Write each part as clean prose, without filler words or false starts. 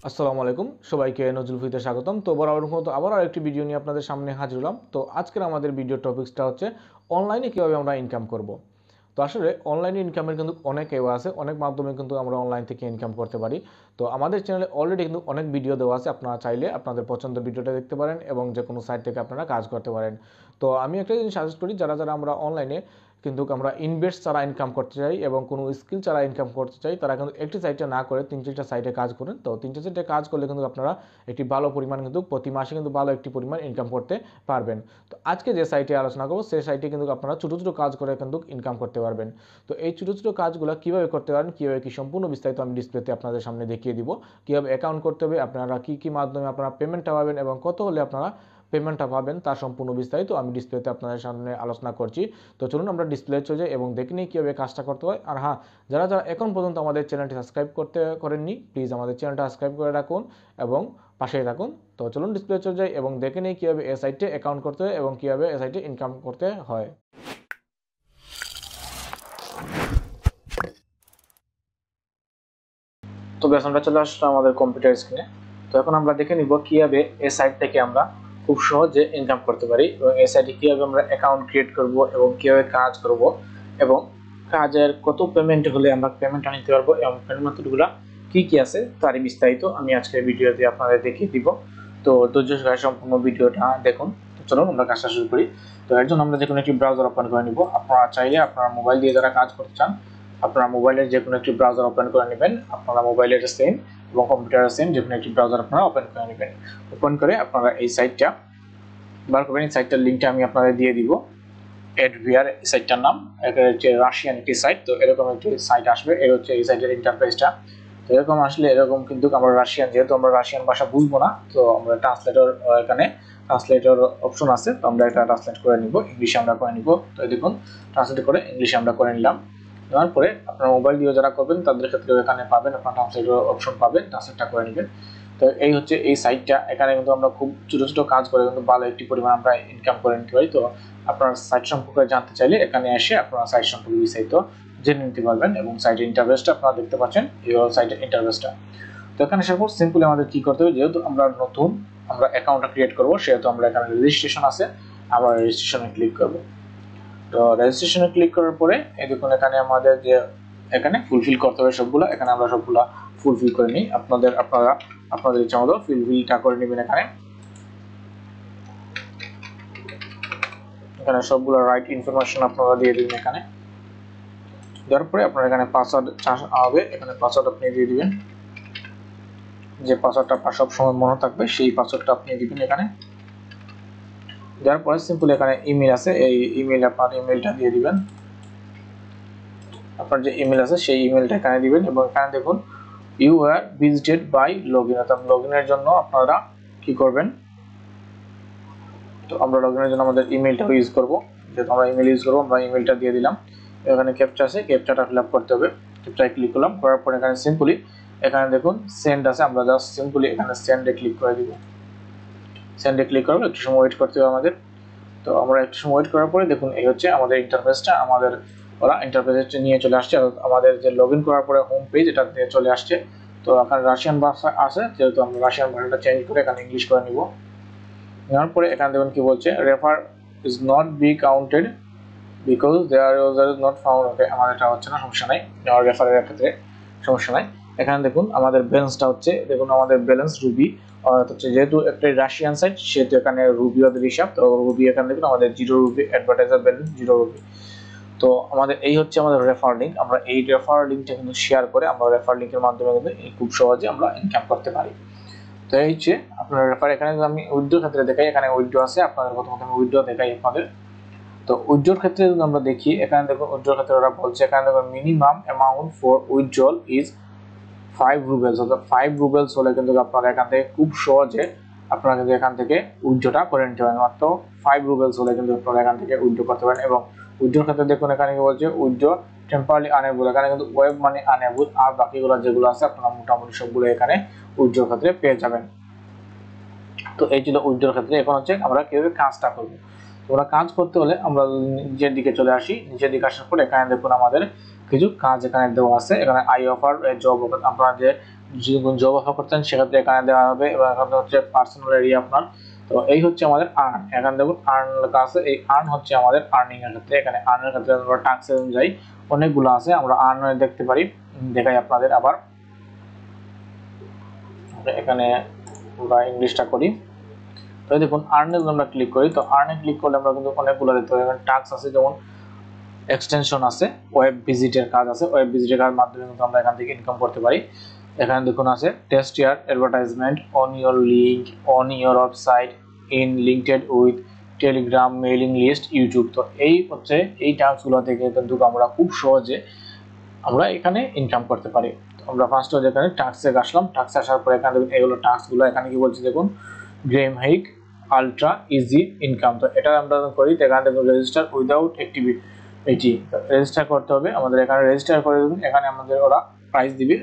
আসসালামু আলাইকুম সবাইকে নজরুল ফিতে স্বাগতম। তো বরাবরের মতো আবার আরেকটি ভিডিও নিয়ে আপনাদের সামনে হাজির হলাম। তো আজকের আমাদের ভিডিও টপিকসটা হচ্ছে অনলাইনে কিভাবে আমরা ইনকাম করব। তো আসলে অনলাইনে ইনকামের কিন্তু অনেক ওয়ে আছে, অনেক মাধ্যমে কিন্তু আমরা অনলাইন থেকে ইনকাম করতে পারি। তো আমাদের চ্যানেলে অলরেডি কিন্তু অনেক ভিডিও দেওয়া আছে, আপনারা চাইলে আপনাদের পছন্দের ভিডিওটা দেখতে পারেন এবং যে কোনো সাইট থেকে আপনারা কাজ করতে পারেন। তো আমি একটা জিনিস সাজেস্ট করি, যারা আমরা অনলাইনে কিন্তু আমরা ইনভেস্ট ছাড়া ইনকাম করতে চাই এবং কোনো স্কিল ছাড়া ইনকাম করতে চাই, তারা কিন্তু একটি সাইটে না করে 3-4টা সাইটে কাজ করেন। তো 3-4টা কাজ করলে কিন্তু আপনারা একটি ভালো পরিমাণ কিন্তু প্রতি মাসে কিন্তু ভালো একটি পরিমাণ ইনকাম করতে পারবেন। তো আজকে যে সাইটে আলোচনা করবো সেই সাইটে কিন্তু আপনারা ছোটো ছোটো কাজ করে কিন্তু ইনকাম করতে পারবেন। তো এই ছোটো ছোটো কাজগুলো কীভাবে করতে পারেন, কীভাবে কি সম্পূর্ণ বিস্তারিত আমি ডিসপ্লেতে আপনাদের সামনে দেখিয়ে দিব। কীভাবে অ্যাকাউন্ট করতে হবে, আপনারা কী মাধ্যমে আপনারা পেমেন্টটা পাবেন এবং কত হলে আপনারা পেমেন্টটা পাবেন, তার সম্পূর্ণ বিস্তারিত আমি ডিসপ্লেতে আপনাদের সামনে আলোচনা করছি। তো চলুন আমরা ডিসপ্লে চলে যাই এবং দেখে নিই কীভাবে কাজটা করতে হয়। আর হ্যাঁ, যারা এখন পর্যন্ত আমাদের চ্যানেলটি সাবস্ক্রাইব করেননি, প্লিজ আমাদের চ্যানেলটা সাবস্ক্রাইব করে রাখুন এবং পাশেই থাকুন। তো চলুন ডিসপ্লে চলে যাই এবং দেখে নিই কীভাবে এই সাইটে অ্যাকাউন্ট করতে হয় এবং কীভাবে এই সাইটে ইনকাম করতে হয়। তো বেশ, আমরা চলে আসলাম আমাদের কম্পিউটার স্ক্রিনে। তো এখন আমরা দেখে নিব কীভাবে এই সাইট থেকে আমরা খুব সহজে ইনকাম করতে পারি এবং এই সাইটে কীভাবে আমরা অ্যাকাউন্ট ক্রিয়েট করব এবং কীভাবে কাজ করব এবং কাজের কত পেমেন্ট হলে আমরা পেমেন্টটা নিতে পারবো এবং পেমেন্ট মেথডগুলো কী কী আছে তারই বিস্তারিত আমি আজকের ভিডিওতে আপনাদের দেখিয়ে দিব। তো ধৈর্য সহকারে সম্পূর্ণ ভিডিওটা দেখুন। তো চলুন আমরা কাজটা শুরু করি। তো এর জন্য আমরা যে কোনো একটি ব্রাউজার ওপেন করে নিব। আপনারা চাইলে আপনারা মোবাইল দিয়ে যারা কাজ করতে চান, আপনারা মোবাইলের যে কোনো একটি ব্রাউজার ওপেন করে নেবেন। আপনারা মোবাইলের সেম এবং কম্পিউটারের সেম যে কোনো একটি ব্রাউজার আপনারা ওপেন করে নেবেন। ওপেন করে আপনারা এই সাইটটা বার করবেন। এই সাইটটার লিঙ্কটা আমি আপনাদের দিয়ে দিব। এডভিআর সাইটটার নাম, এটা হচ্ছে রাশিয়ান একটি সাইট। তো এরকম একটি সাইট আসবে, এর হচ্ছে এই সাইটের ইন্টারফেসটা। তো এরকম আসলে এরকম কিন্তু আমরা রাশিয়ান, যেহেতু আমরা রাশিয়ান ভাষা বুঝবো না, তো আমরা ট্রান্সলেটর, এখানে ট্রান্সলেটর অপশন আছে, তো আমরা এটা ট্রান্সলেট করে নিব, ইংলিশে আমরা করে নিব। তো দেখুন ট্রান্সলেট করে ইংলিশে আমরা করে নিলাম। নেওয়ার পরে আপনার মোবাইল দিয়ে যারা করবেন তাদের ক্ষেত্রে এখানে পাবেন, আপনার ট্রান্সলেটর অপশন পাবেন, ট্রান্সলেটটা করে নেবেন। তো এই হচ্ছে এই সাইটটা। এখানে কিন্তু আমরা খুব ছোটো ছোটো কাজ করে কিন্তু ভালো একটি পরিমাণ আমরা ইনকাম করে নিতে পারি। তো আপনার সাইট সম্পর্কে জানতে চাইলে এখানে এসে আপনারা সাইট সম্পর্কে বিস্তারিত জেনে নিতে পারবেন এবং সাইটের ইন্টারফেসটা আপনারা দেখতে পাচ্ছেন, এই হলো সাইটের ইন্টারফেসটা। তো এখানে আসার পর সিম্পলি আমাদের কি করতে হবে, যেহেতু আমরা নতুন আমরা অ্যাকাউন্টটা ক্রিয়েট করব, সেহেতু আমরা এখানে রেজিস্ট্রেশন আছে, আমরা রেজিস্ট্রেশনে ক্লিক করব। তো রেজিস্ট্রেশনে ক্লিক করার পরে এই দেখুন এখানে আমাদের যে এখানে ফুলফিল করতে হবে সবগুলো, এখানে আমরা সবগুলো ফুলফিল করে নিই। আপনারা আপনাদের ইচ্ছা মতো ফুলফিলটা করে নেবেন। এখানে সবগুলো রাইট ইনফরমেশন আপনারা দিয়ে দিবেন। এখানে দেওয়ার পরে আপনার এখানে পাসওয়ার্ড হবে, এখানে পাসওয়ার্ড আপনি দিয়ে দিবেন। যে পাসওয়ার্ডটা আপনার সব সময় মনে থাকবে সেই পাসওয়ার্ডটা আপনি দিবেন এখানে। দেওয়ার পরে সিম্পলি এখানে ইমেল আছে, এই ইমেল আপনার ইমেলটা দিয়ে দিবেন। আপনার যে ইমেল আছে সেই ইমেলটা এখানে দিবেন এবং এখানে দেখুন you are visited by login, অর্থাৎ লগইনের জন্য আপনারা কি করবেন। তো আমরা লগইনের জন্য আমাদের ইমেলটা ইউজ করব, যেহেতু আমরা ইমেল ইউজ করব আমরা ইমেলটা দিয়ে দিলাম। এখানে ক্যাপচা আছে, ক্যাপচাটা ফিল আপ করতে হবে। ক্যাপচায় ক্লিক করলাম, করার পর এখানে সিম্পলি এখানে দেখুন সেন্ড আছে, আমরা জাস্ট সিম্পলি এখানে সেন্ডে ক্লিক করে দিব। সেন্ডে ক্লিক করব, একটু সময় ওয়েট করতে হবে আমাদের। তো আমরা একটু সময় ওয়েট করার পরে দেখুন এই হচ্ছে আমাদের ইন্টারফেসটা, আমাদের ওরা ইন্টারফেসটা নিয়ে চলে আসছে। আমাদের যে লগইন করার পরে হোম পেজ এটা দিয়ে চলে আসছে। তো এখানে রাশিয়ান ভাষা আছে, যেহেতু আমরা রাশিয়ান ভাষাটা চেঞ্জ করে এখানে ইংলিশ করে নিব। নেওয়ার পরে এখানে দেখুন কি বলছে, refer is not be counted because their user is not found. Okay, আমাদের এটা হচ্ছে না, সমস্যা নাই, রেফারের ক্ষেত্রে সমস্যা নাই। এখানে দেখুন আমাদের ব্যালেন্সটা হচ্ছে, দেখুন আমাদের ব্যালেন্স রুবি হচ্ছে, যেহেতু একটা রাশিয়ান সাইট সেহেতু এখানে রুবি ওদের হিসাব। তো রুবি এখানে দেখুন আমাদের 0 রুবি, অ্যাডভার্টাইজার ব্যালেন্স 0 রুবি। তো আমাদের এই হচ্ছে আমাদের রেফার লিঙ্ক। আমরা এই রেফার লিঙ্কটা কিন্তু শেয়ার করে আমরা রেফার লিঙ্কের মাধ্যমে কিন্তু খুব সহজে আমরা ইনকাম করতে পারি। তো এই হচ্ছে আপনার রেফার। এখানে আমি উইথড্র ক্ষেত্রে দেখাই, এখানে উইথড্র আছে, আপনাদের প্রথমত আমি উইথড্র দেখাই আপনাদের। তো উইথড্রর ক্ষেত্রে যদি আমরা দেখি, এখানে দেখুন উইথড্রর ক্ষেত্রে ওরা বলছে, এখানে দেখুন minimum amount for withdrawal is 5 রুবেলস, অর্থাৎ 5 রুবেলস হলে কিন্তু আপনারা এখান থেকে খুব সহজে আপনারা কিন্তু এখান থেকে উইথড্রটা করে নিতে পারেন। মাত্র 5 রুবেলস হলে কিন্তু আপনারা এখান থেকে উইথড্র করতে পারেন। এবং উইথড্রর ক্ষেত্রে দেখুন এখানে কি বলছে, উইথড্র টেম্পোরারি আনএবল, এখানে কিন্তু ওয়েব মানি আনএবল, আর বাকিগুলো যেগুলো আছে আপনারা মোটামুটি সবগুলো এখানে উইথড্রর ক্ষেত্রে পেয়ে যাবেন। তো এই ছিল উইথড্রর ক্ষেত্রে। এখন হচ্ছে আমরা কিভাবে কাজটা করব। তোমরা কাজ করতে হলে আমরা নিচের দিকে চলে আসি। নিচের দিকে আসার পর এখানে দেখুন আমাদের কিছু কাজ এখানে দেওয়া আছে। এখানে আই অফার জব, আপনারা যে যদি কোনো জব অফার করতেন সেক্ষেত্রে এখানে দেওয়া হবে, এবং এখানে হচ্ছে পার্সোনাল এরিয়া আপনার। তো এই হচ্ছে আমাদের আর্ন। এখানে দেখুন আর্ন লেখা আছে, এই আর্ন হচ্ছে আমাদের আর্নিং এর ক্ষেত্রে। এখানে আর্নের ক্ষেত্রে আমরা টাস্ক অনুযায়ী অনেকগুলো আছে, আমরা আর্ন দেখতে পারি। দেখাই আপনাদের আবার, এখানে আমরা ইংলিশটা করি। তো দেখুন আর্নে আমরা ক্লিক করি, তো আর্নে ক্লিক করলে আমরা কিন্তু অনেকগুলো দেখতে পাই। এখানে টাস্ক আছে, যেমন এক্সটেনশন আছে, ওয়েব ভিজিটের কাজ আছে, ওয়েব ভিজিটের কাজ মাধ্যমে কিন্তু আমরা এখান থেকে ইনকাম করতে পারি। এখানে দেখুন আছে test your advertisement on your link on your website in linked with Telegram mailing list YouTube. তো এই হচ্ছে এই টাস্কগুলো থেকে কিন্তু আমরা খুব সহজে আমরা এখানে ইনকাম করতে পারি। আমরা ফার্স্ট এখানে টাস্কে আসলাম, টাস্কে আসার পরে এখানে দেখুন এইগুলো টাস্কগুলো। এখানে কি বলছে দেখুন, গ্রেম হাইক আলট্রা ইজি ইনকাম। তো এটা আমরা করি, এখানে দেখুন রেজিস্টার উইদাউট অ্যাক্টিভিটি, রেজিস্টার করতে হবে আমাদের। এখানে রেজিস্টার করে দেখুন, এখানে আমাদের ওরা প্রাইস দিবে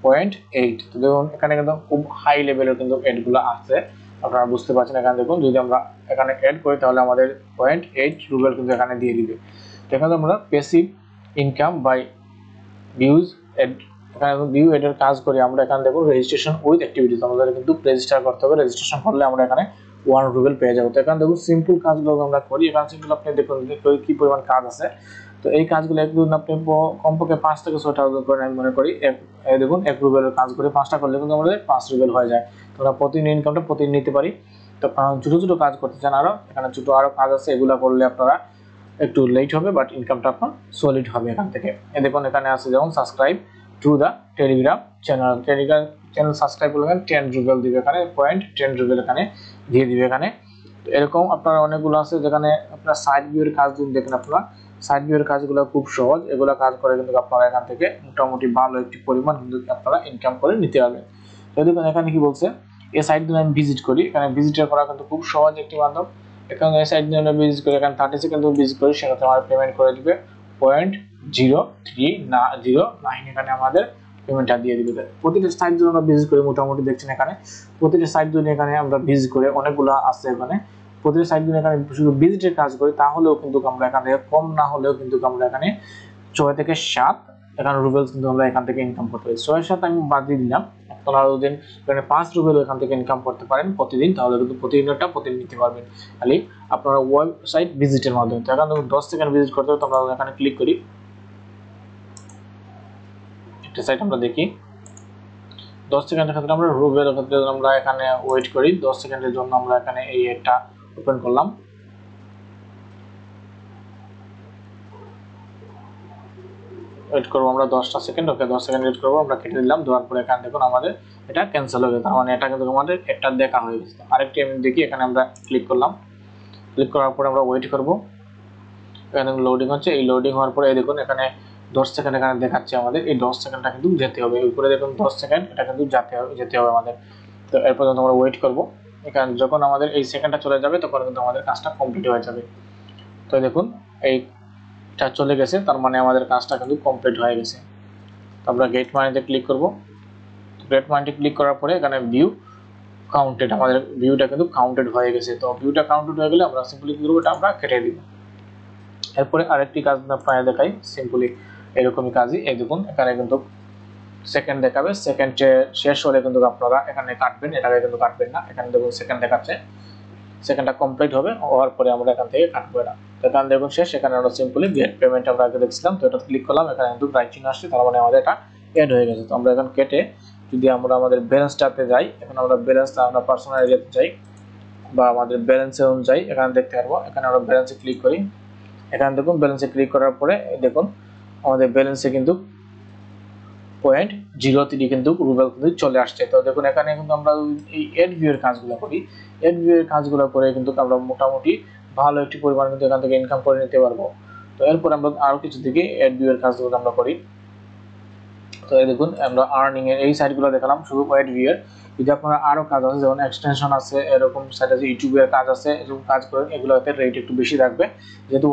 0.8। তো দেখুন এখানে কিন্তু খুব হাই লেভেলের কিন্তু এডগুলো আছে, আপনারা বুঝতে পারছেন। এখানে দেখুন যদি আমরা এখানে এড করি তাহলে আমাদের 0.8 রুবেল কিন্তু এখানে দিয়ে দিবে। তো এখানে আমরা passive income by views ad, এখানে ভিউ এডের কাজ করি আমরা। এখানে দেখুন রেজিস্ট্রেশন উইথ অ্যাক্টিভিটিস, আমাদের কিন্তু রেজিস্টার করতে হবে। রেজিস্ট্রেশন করলে আমরা এখানে 1 রুবেল পেয়ে যাবো। তো এখানে দেখুন সিম্পল কাজগুলো আমরা করি। এখানে সিম্পল আপনি দেখুন কি পরিমাণ কাজ আছে। তো এই কাজগুলো একদিন আপনি কমপক্ষে 5 থেকে 6টা করেন আমি মনে করি। দেখুন 1 রুবেলের কাজ করে 5টা করলে কিন্তু আমাদের 5 রুবেল হয়ে যায়। তো আমরা প্রতিদিন ইনকামটা প্রতিদিন নিতে পারি। তো ছোটো ছোটো কাজ করতে চান আরও, এখানে ছোটো আরও কাজ আছে, এগুলো করলে আপনারা একটু লেট হবে, বাট ইনকামটা আপনার সলিড হবে এখান থেকে। দেখুন এখানে আছে যেমন subscribe to the Telegram channel, Telegram channel subscribe করলে 10 রুবেল দিবে, এখানে 0.10 রুবেল এখানে দিয়ে দিবে এখানে। তো এরকম আপনার অনেকগুলো আছে, যেখানে আপনার সাইড ভিউর কাজ যদি দেখেন, আপনারা সাইড ভিউর কাজগুলো খুব সহজ, এগুলো কাজ করে কিন্তু আপনারা এখান থেকে মোটামুটি ভালো একটি পরিমাণ কিন্তু আপনারা ইনকাম করে নিতে পারবেন। তো দেখুন এখানে কি বলছে, এই সাইটগুলো আমি ভিজিট করি। এখানে ভিজিটার করা কিন্তু খুব সহজ একটি মাধ্যম। এখানে এই সাইট আমরা ভিজিট করি, এখানে 30 সেকেন্ড ভিজিট করি, সেক্ষেত্রে আমার পেমেন্ট করে দিবে 0.0309, এখানে আমাদের পেমেন্টটা দিয়ে দিবে। প্রতিটা সাইট যদি আমরা ভিজিট করি, মোটামুটি দেখছেন এখানে প্রতিটা সাইট যদি এখানে আমরা ভিজিট করে, অনেকগুলো আছে এখানে, প্রতিটা সাইট যদি এখানে শুধু ভিজিটের কাজ করি, তাহলেও কিন্তু আমরা এখানে কম না হলেও কিন্তু আমরা এখানে 6 থেকে 7 এখানে রুবেলস কিন্তু আমরা এখান থেকে ইনকাম করতে পারি। 6-7 আমি বাদ দিয়ে দিলাম, আপনারা যদি এখানে 5 রুবেল এখান থেকে ইনকাম করতে পারেন প্রতিদিন, তাহলে কিন্তু প্রতিদিনটা প্রতিদিন নিতে পারবেন খালি আপনারা ওয়েবসাইট ভিজিটের মাধ্যমে। তো এখানে 10 সেকেন্ড ভিজিট করতে হবে, তো আমরা এখানে ক্লিক করি। একটা সাইট আমরা দেখি, 10 সেকেন্ডের ক্ষেত্রে আমরা রুবেলের ক্ষেত্রে আমরা এখানে ওয়েট করি 10 সেকেন্ডের জন্য। আমরা এখানে এই এটা ওপেন করলাম, ওয়েট করবো আমরা 10টা সেকেন্ড। ওকে 10 সেকেন্ড ওয়েট করবো, আমরা কেটে দিলাম। দেওয়ার পরে এখানে দেখুন আমাদের এটা ক্যান্সেল হয়ে গেছে, তার মানে এটা কিন্তু আমাদের একটা দেখা হয়ে গেছে। আরেকটি আমি দেখি, এখানে আমরা ক্লিক করলাম, ক্লিক করার পরে আমরা ওয়েট করব। এখানে লোডিং হচ্ছে, এই লোডিং হওয়ার পরে দেখুন এখানে 10 সেকেন্ড এখানে দেখাচ্ছে আমাদের। এই 10 সেকেন্ডটা কিন্তু যেতে হবে, উপরে দেখুন 10 সেকেন্ড, এটা কিন্তু যেতে হবে আমাদের। তো এর পর্যন্ত আমরা ওয়েট করব। এখানে যখন আমাদের এই সেকেন্ডটা চলে যাবে, তখন কিন্তু আমাদের কাজটা কমপ্লিট হয়ে যাবে। তো দেখুন এইটা চলে গেছে, তার মানে আমাদের কাজটা কিন্তু কমপ্লিট হয়ে গেছে। তো আমরা গেট মানিতে ক্লিক করব। গেট মানিতে ক্লিক করার পরে এখানে ভিউ কাউন্টেড, আমাদের ভিউটা কিন্তু কাউন্টেড হয়ে গেছে। তো ভিউটা কাউন্টেড হয়ে গেলে আমরা সিম্পলি কি করব, এটা আমরা কেটে দিব। এরপরে আরেকটি কাজ আপনাদের দেখাই, সিম্পলি এরকমই কাজই। এই দেখুন এখানে কিন্তু সেকেন্ড দেখাবে, সেকেন্ড শেষ হলে কিন্তু আপনারা এখানে কাটবেন, এটাকে কিন্তু কাটবেন না। এখানে দেখুন সেকেন্ড দেখাচ্ছে, সেকেন্ডটা কমপ্লিট হবে, হওয়ার পরে আমরা এখান থেকে কাটবো এটা। তো এখানে দেখুন শেষ, এখানে আমরা সিম্পলি গেট পেমেন্ট আমরা আগে দেখছিলাম, তো এটা ক্লিক করলাম, এখানে কিন্তু রাইটিং আসছে, তার মানে আমাদের এটা এড হয়ে গেছে। তো আমরা এখন কেটে যদি আমরা আমাদের ব্যালেন্সটাতে যাই, এখন আমরা ব্যালেন্সটা আমরা পার্সোনাল এরিয়াতে যাই বা আমাদের ব্যালেন্সে অনুযায়ী এখানে দেখতে পারবো। এখানে আমরা ব্যালেন্সে ক্লিক করি, এখানে দেখুন ব্যালেন্সে ক্লিক করার পরে দেখুন আমাদের ব্যালেন্সে কিন্তু 0.03 কিন্তু রুবেল কিন্তু চলে আসছে। তো দেখুন এখানে কিন্তু আমরা এই এড ভিউর কাজগুলো করি, এড ভিউর কাজগুলো করে কিন্তু আমরা মোটামুটি ভালো একটি পরিমাণ কিন্তু এখান থেকে ইনকাম করে নিতে পারবো। তো এরপর আমরা আরো কিছু দিকে এড ভিউর কাজগুলো আমরা করি। তো এই দেখুন আমরা আর্নিং এর এই সাইটগুলো দেখালাম শুধু এড ভিউর। যদি আপনারা আরো কাজ আছে, যেমন এক্সটেনশন আছে, এরকম সাইট আছে, ইউটিউবের কাজ আছে, এরকম কাজ করেন, এগুলোতে রেট একটু বেশি থাকবে। যেহেতু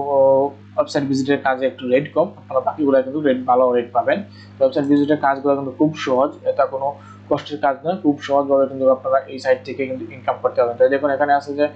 ওয়েবসাইট ভিজিটের কাজে একটু রেট কম, আপনারা বাকিগুলো কিন্তু রেট ভালো রেট পাবেন। ওয়েবসাইট ভিজিটের কাজগুলো কিন্তু খুব সহজ, এটা কোনো কষ্টের কাজ নয়, খুব সহজভাবে কিন্তু আপনারা এই সাইট থেকে কিন্তু ইনকাম করতে পারবেন। তাই দেখুন এখানে আছে যে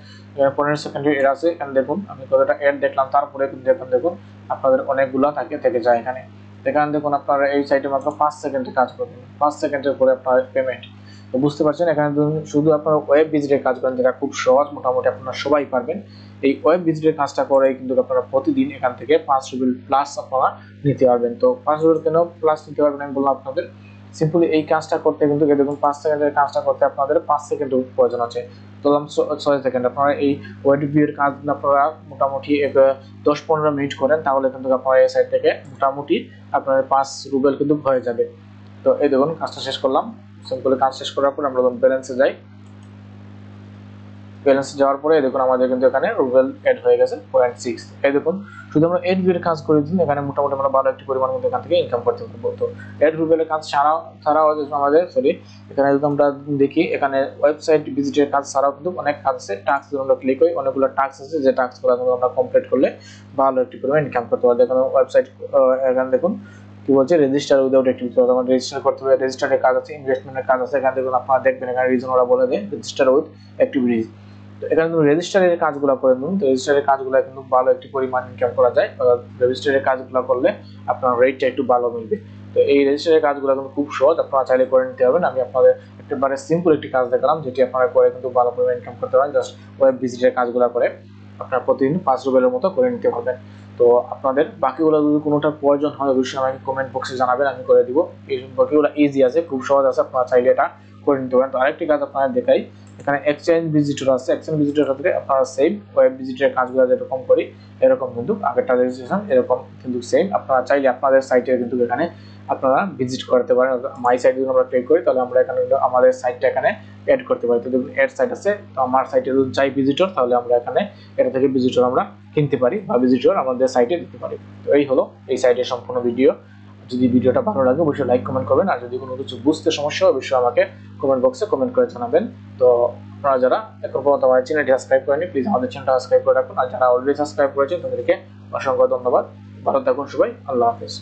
15 সেকেন্ডের এড আছে, এখানে দেখুন আমি কতটা এড দেখলাম, তারপরে কিন্তু দেখুন আপনাদের অনেকগুলো থেকে যায় এখানে। এখানে দেখুন আপনারা এই সাইটে মাত্র 5 সেকেন্ডে কাজ করবেন, 5 সেকেন্ডের পরে আপনার পেমেন্ট। তো বুঝতে পারছেন এখানে শুধু আপনারা ওয়েব ভিজিটের কাজ করেন, যেটা খুব সহজ, মোটামুটি আপনারা সবাই পারবেন। এই ওয়েব ভিজিটের কাজটা করে কিন্তু আপনারা প্রতিদিন এখান থেকে 5 রুবেল প্লাস আপনারা নিতে পারবেন। তো 5 রুবেল কেন প্লাস নিতে পারবেন আমি বললাম আপনাদের, সিম্পলি এই কাজটা করতে কিন্তু দেখুন 5 সেকেন্ডের কাজটা করতে আপনাদের 5 সেকেন্ডের প্রয়োজন আছে, ধরলাম 6 সেকেন্ড। আপনারা এই ওয়েব ভিউর কাজ আপনারা মোটামুটি 10-15 মিনিট করেন, তাহলে কিন্তু আপনারা এই সাইট থেকে মোটামুটি আপনার 5 রুবেল কিন্তু হয়ে যাবে। তো এই দেখুন কাজটা শেষ করলাম। সিম্পলি কাজ শেষ করার পর আমরা ব্যালেন্সে যাই। ব্যালেন্সে যাওয়ার পরে দেখুন আমাদের কিন্তু এখানে রুবেল এড হয়ে গেছে 0.6। এই দেখুন শুধু আমরা 8 রুবেলের কাজ করে দিন, এখানে মোটামুটি আমরা ভালো একটি পরিমাণ মধ্যে এখান থেকে ইনকাম করতে পারবো। তো 8 রুবেলের কাজ ছাড়াও আমাদের এখানে যদি আমরা দেখি, এখানে ওয়েবসাইট ভিজিটের কাজ ছাড়াও কিন্তু অনেক কাজ আছে। টাস্ক যদি আমরা ক্লিক করি, অনেকগুলো টাস্ক আছে, যে টাস্কগুলো আমরা কমপ্লিট করলে ভালো একটি পরিমাণ ইনকাম করতে পারবো। এখানে ওয়েবসাইট, এখানে দেখুন কি বলছে, রেজিস্টার উইদাউট অ্যাক্টিভিটি, আমরা রেজিস্টার করতে হবে। রেজিস্টারের কাজ আছে, ইনভেস্টমেন্টের কাজ আছে। এখানে দেখুন আপনারা দেখবেন এখানে রিজন ওরা বলে দেয় রেজিস্টার উইথ অ্যাক্টিভিটিস। তো এখানে কিন্তু রেজিস্টারের কাজগুলো করে নিন। তো রেজিস্টারের কাজগুলো কিন্তু ভালো একটি পরিমাণ ইনকাম করা যায়। রেজিস্টারের কাজগুলো করলে আপনার রেটটা একটু ভালো মিলবে। তো এই রেজিস্টারের কাজগুলো কিন্তু খুব সহজ, আপনারা চাইলে করে নিতে পারবেন। আমি আপনাদের একেবারে সিম্পল একটি কাজ দেখালাম, যেটি আপনারা করে কিন্তু ভালো পরিমাণ ইনকাম করতে পারেন। জাস্ট ওয়েব ভিজিটের কাজগুলো করে আপনারা প্রতিদিন 5 রুবেলের মতো করে নিতে পারবেন। তো আপনাদের বাকিগুলো যদি কোনোটা প্রয়োজন হয় অবশ্যই আমাকে কমেন্ট বক্সে জানাবেন, আমি করে দিব। এই বাকিগুলো ইজি আছে, খুব সহজ আছে, আপনারা চাইলে এটা করে নিতে পারেন। তো আরেকটি কাজ আপনাদের দেখাই, এখানে এক্সচেঞ্জ ভিজিটর আছে। এক্সচেঞ্জ ভিজিটর ক্ষেত্রে আপনারা সেম ওয়েব ভিজিটের কাজগুলো যেরকম করি এরকম কিন্তু আগেরটা রেজিস্ট্রেশন এরকম কিন্তু সেম। আপনারা চাইলে আপনাদের সাইটে কিন্তু এখানে আপনারা ভিজিট করতে পারেন। মাই সাইট যদি আমরা ক্লিক করি, তাহলে আমরা এখানে আমাদের সাইটটা এখানে অ্যাড করতে পারি। তো দেখুন অ্যাড সাইট আছে, তো আমার সাইটে যদি চাই ভিজিটর, তাহলে আমরা এখানে এটা থেকে ভিজিটর আমরা কিনতে পারি বা ভিজিটর আমাদের সাইটে দিতে পারি। তো এই হলো এই সাইটের সম্পূর্ণ ভিডিও। যদি ভিডিওটা ভালো লাগে অবশ্যই লাইক কমেন্ট করবেন, আর যদি কোনো কিছু বুঝতে সমস্যা হয় অবশ্যই আমাকে কমেন্ট বক্সে কমেন্ট করে জানাবেন। তো আপনারা যারা এখন পর্যন্ত আমাদের চ্যানেলটি সাবস্ক্রাইব করেনি, প্লিজ আমাদের চ্যানেলটা সাবস্ক্রাইব করে রাখুন। আর যারা অলরেডি সাবস্ক্রাইব করেছেন তাদেরকে অসংখ্য ধন্যবাদ। ভালো থাকুন সবাই, আল্লাহ হাফেজ।